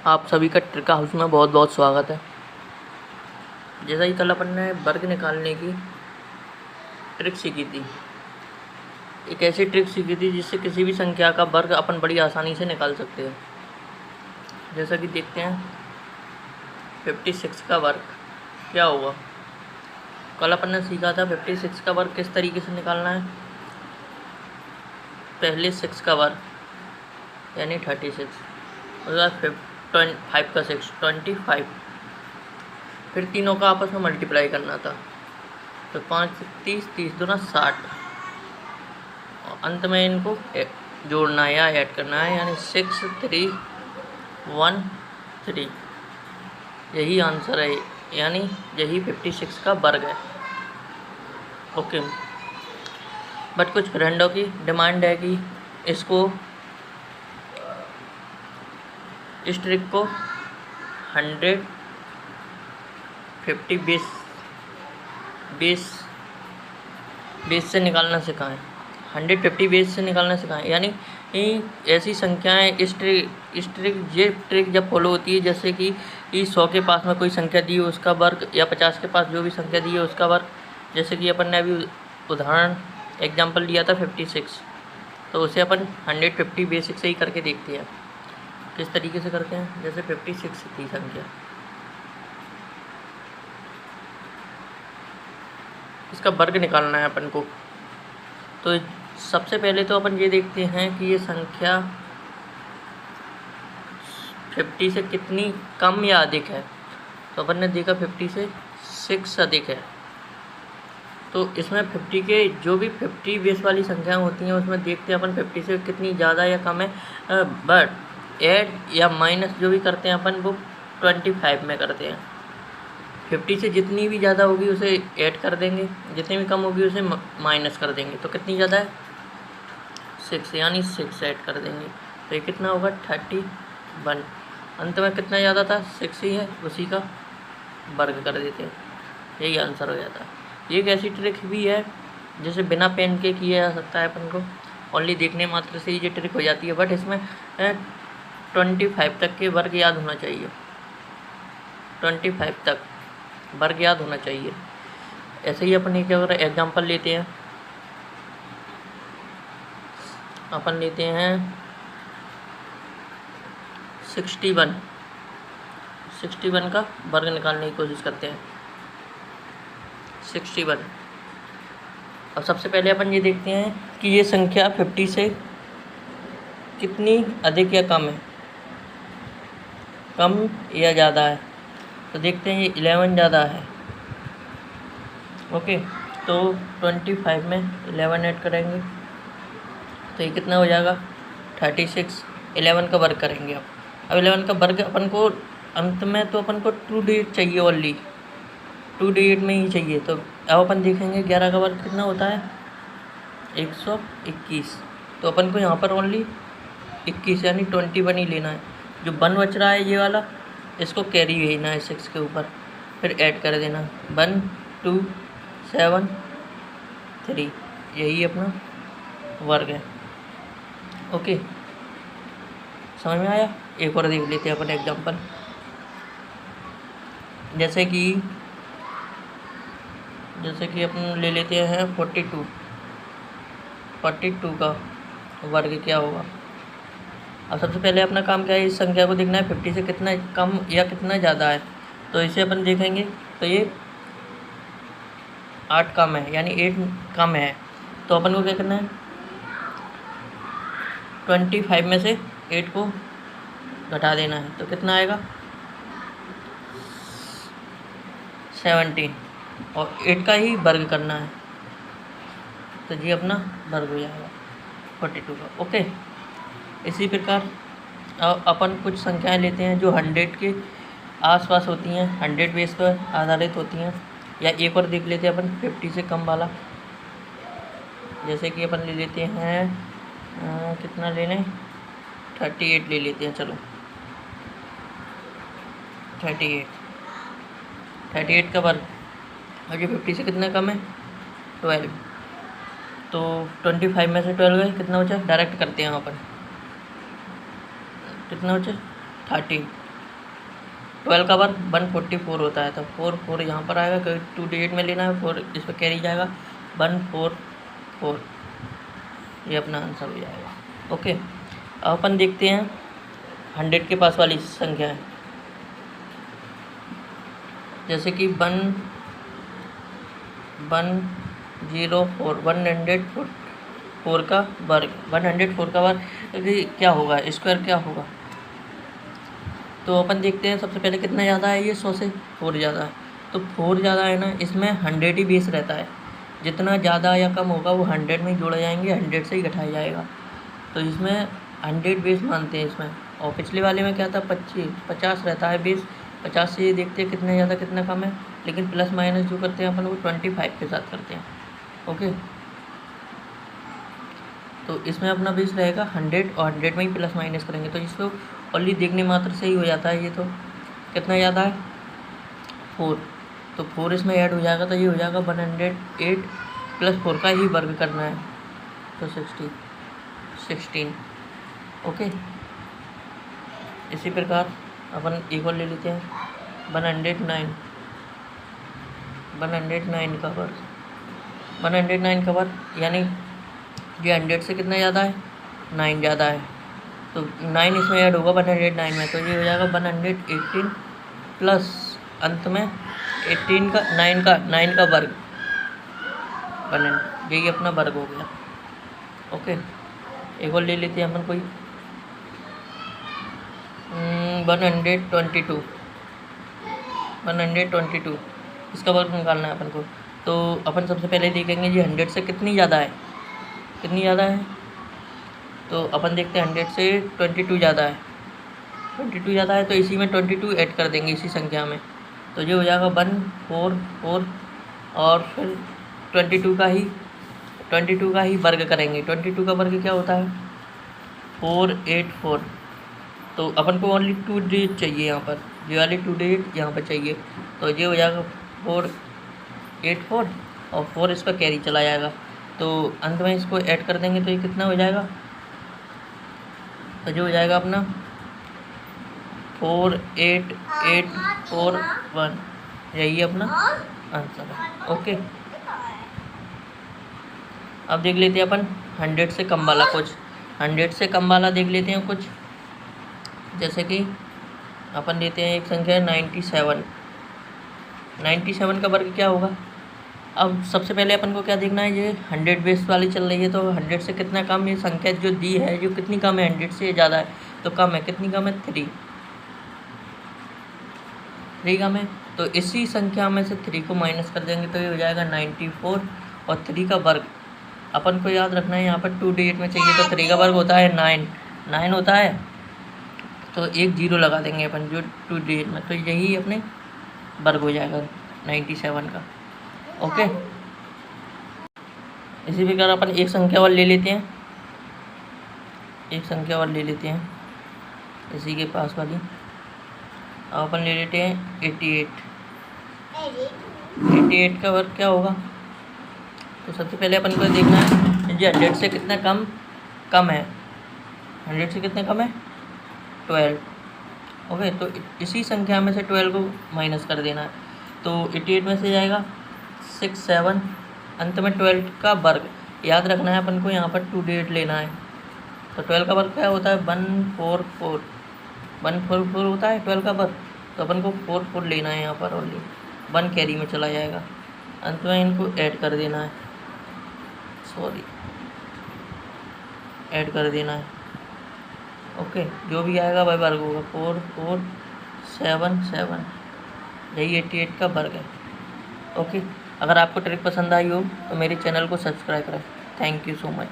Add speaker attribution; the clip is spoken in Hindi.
Speaker 1: आप सभी का ट्रिक हाउस में बहुत बहुत स्वागत है। जैसा कि कल अपन ने वर्ग निकालने की ट्रिक सीखी थी, एक ऐसी ट्रिक सीखी थी जिससे किसी भी संख्या का वर्ग अपन बड़ी आसानी से निकाल सकते हैं। जैसा कि देखते हैं 56 का वर्ग क्या होगा। कल अपन ने सीखा था 56 का वर्ग किस तरीके से निकालना है। पहले 6 का वर्ग यानी 36, उसके बाद 5 का 6 25, फिर तीनों का आपस में मल्टीप्लाई करना था। तो 5 30 30 दूना 60, और अंत में इनको जोड़ना है या ऐड करना है, यानी 6 3 1 3। यही आंसर है, यानी यही 56 का वर्ग है। ओके, बट कुछ फ्रेंडों की डिमांड है कि इस ट्रिक को 150 बेस से निकालना सिखाएं। 150 बेस से निकालना सिखाएं, यानी ऐसी संख्याएं इस ट्रिक जब फॉलो होती है, जैसे कि 100 के पास में कोई संख्या दी है उसका वर्ग, या 50 के पास जो भी संख्या दी है उसका वर्ग। जैसे कि अपन ने अभी उदाहरण एग्जाम्पल लिया था 56, तो उसे अपन 150 बेसिक से ही करके देखते हैं। किस तरीके से करते हैं, जैसे 56 थी संख्या, इसका वर्ग निकालना है अपन को। तो सबसे पहले तो अपन ये देखते हैं कि ये संख्या 50 से कितनी कम या अधिक है। तो अपन ने देखा 50 से 6 अधिक है। तो इसमें 50 के जो भी 50 बेस वाली संख्याएं होती हैं उसमें देखते हैं अपन 50 से कितनी ज़्यादा या कम है। बट ऐड या माइनस जो भी करते हैं अपन वो 25 में करते हैं। 50 से जितनी भी ज़्यादा होगी उसे ऐड कर देंगे, जितनी भी कम होगी उसे माइनस कर देंगे। तो कितनी ज़्यादा है 6, यानी 6 ऐड कर देंगे। तो ये कितना होगा 31। अंत में कितना ज़्यादा था 6 ही है, उसी का वर्ग कर देते हैं। यही आंसर हो जाता है। ये एक ऐसी ट्रिक भी है जैसे बिना पेन के किया जा सकता है अपन को, ओनली देखने मात्र से ही ये ट्रिक हो जाती है। बट इसमें 25 तक के वर्ग याद होना चाहिए। 25 तक वर्ग याद होना चाहिए। ऐसे ही अपन एक अगर एग्जाम्पल लेते हैं, अपन लेते हैं 61 का वर्ग निकालने की कोशिश करते हैं। 61। अब सबसे पहले अपन ये देखते हैं कि ये संख्या 50 से कितनी अधिक या कम है, कम या ज़्यादा है। तो देखते हैं ये 11 ज़्यादा है। ओके, तो 25 में 11 ऐड करेंगे तो ये कितना हो जाएगा 36। 11 का वर्ग करेंगे। अब 11 का वर्ग अपन को अंत में तो अपन को 2 डिजिट चाहिए, ओनली 2 डिजिट में ही चाहिए। तो अब अपन देखेंगे 11 का वर्ग कितना होता है 121। तो अपन को यहाँ पर ओनली 21 यानी 21 ही लेना है। जो 1 बच रहा है ये वाला, इसको कैरी भेजना है 6 के ऊपर, फिर ऐड कर देना 1 2 7 3। यही अपना वर्ग है। ओके, समझ में आया। एक और देख लेते हैं अपन एग्जांपल। जैसे कि अपन ले लेते हैं 42 का वर्ग क्या होगा। अब सबसे पहले अपना काम क्या है, इस संख्या को देखना है 50 से कितना कम या कितना ज़्यादा है। तो इसे अपन देखेंगे तो ये 8 कम है, यानी 8 कम है। तो अपन को क्या करना है 25 में से 8 को घटा देना है। तो कितना आएगा 17, और 8 का ही वर्ग करना है। तो ये अपना वर्ग हो जाएगा 42 का। ओके, इसी प्रकार अपन कुछ संख्याएं लेते हैं जो 100 के आसपास होती हैं, 100 बेस पर आधारित होती हैं। या एक और देख लेते हैं अपन 50 से कम वाला। जैसे कि अपन ले लेते हैं कितना ले लें 38 ले लेते हैं। चलो 38 का वर्ग, और ये 50 से कितना कम है 12। तो 25 में से 12 गए, कितना बचा डायरेक्ट करते हैं यहाँ पर, कितना बचा 13। 12 का वर्ग 144 होता है, तो 4 यहाँ पर आएगा क्योंकि 2 डिजिट में लेना है, 4 इस पर कैरी जाएगा 144, ये अपना आंसर हो जाएगा। ओके, अब अपन देखते हैं 100 के पास वाली संख्या है, जैसे कि 104 का वर्ग, 104 का वर्ग क्या होगा, स्क्वायर क्या होगा। तो अपन देखते हैं सबसे पहले कितना ज़्यादा है, ये 100 से 4 ज़्यादा है, तो 4 ज़्यादा है ना, इसमें 100 ही बेस रहता है, जितना ज़्यादा या कम होगा वो 100 में ही जोड़ा जाएंगे, 100 से ही घटाया जाएगा, तो इसमें 100 बेस मानते हैं इसमें। और पिछले वाले में क्या था, 50 रहता है बेस, 50 से ये देखते हैं कितना ज़्यादा कितना कम है, लेकिन प्लस माइनस जो करते हैं अपन वो 25 के साथ करते हैं। ओके, तो इसमें अपना बेस रहेगा 100 और 100 में ही प्लस माइनस करेंगे, तो इसको ओनली देखने मात्र से ही हो जाता है। ये तो कितना ज़्यादा है 4, तो 4 इसमें ऐड हो जाएगा, तो ये हो जाएगा 108 प्लस 4 का ही वर्ग करना है, तो 16। ओके, इसी प्रकार अपन एक और ले लेते हैं 109 का वर्ग, 109 का वर्ग यानी ये 100 से कितना ज़्यादा है, 9 ज़्यादा है, तो 9 इसमें ऐड होगा 109 में, तो ये हो जाएगा 118 प्लस अंत में 18 का 9 का वर्ग, यही अपना वर्ग हो गया। ओके, एक और ले लेते हैं अपन कोई 122, इसका वर्ग निकालना है अपन को। तो अपन सबसे पहले देखेंगे जी 100 से कितनी ज़्यादा है, तो अपन देखते हैं 100 से 22 ज़्यादा है, तो इसी में 22 ऐड कर देंगे इसी संख्या में, तो ये हो जाएगा 144 और फिर 22 का ही वर्ग करेंगे। 22 का वर्ग क्या होता है 484, तो अपन को ओनली 2 डिजिट चाहिए यहाँ पर, ये वाली 2 डिजिट यहाँ पर चाहिए, तो ये हो जाएगा 484 और 4 इस पर कैरी चला जाएगा, तो अंत में इसको ऐड कर देंगे, तो ये कितना हो जाएगा, तो जो हो जाएगा अपना 48841, यही अपना आंसर है। ओके, अब देख लेते हैं अपन 100 से कम वाला कुछ, 100 से कम वाला देख लेते हैं कुछ, जैसे कि अपन लेते हैं एक संख्या 97 का वर्ग क्या होगा। अब सबसे पहले अपन को क्या देखना है, ये 100 बेस वाली चल रही है, तो 100 से कितना कम ये संख्या जो दी है, जो कितनी कम है, 100 से ज़्यादा है, तो कम है, कितनी कम है 3 कम है, तो इसी संख्या में से 3 को माइनस कर देंगे, तो ये हो जाएगा 94 और 3 का वर्ग अपन को याद रखना है, यहाँ पर 2 डिजिट में चाहिए, तो 3 का वर्ग होता है 9 होता है, तो एक 0 लगा देंगे अपन जो 2 डिजिट में, तो यही अपने वर्ग हो जाएगा 97 का। ओके, इसी प्रकार अपन एक संख्या और ले लेते हैं, इसी के पास वाली, अब अपन ले लेते हैं 88 का वर्ग क्या होगा। तो सबसे पहले अपन को देखना है ये 100 से कितना कम है, 100 से कितना कम है 12। ओके, तो इसी संख्या में से 12 को माइनस कर देना है, तो 88 में से जाएगा 6 7, अंत में 12 का वर्ग याद रखना है अपन को, यहाँ पर 2 डिजिट लेना है, तो 12 का वर्ग क्या होता है 144 होता है 12 का वर्ग, तो अपन को 44 लेना है यहाँ पर, ओनली 1 कैरी में चला जाएगा, अंत में इनको ऐड कर देना है, ऐड कर देना है। ओके, जो भी आएगा वह वर्ग होगा 4477, यही 88 का वर्ग है। ओके, अगर आपको ट्रिक पसंद आई हो तो मेरे चैनल को सब्सक्राइब करें। Thank you so much.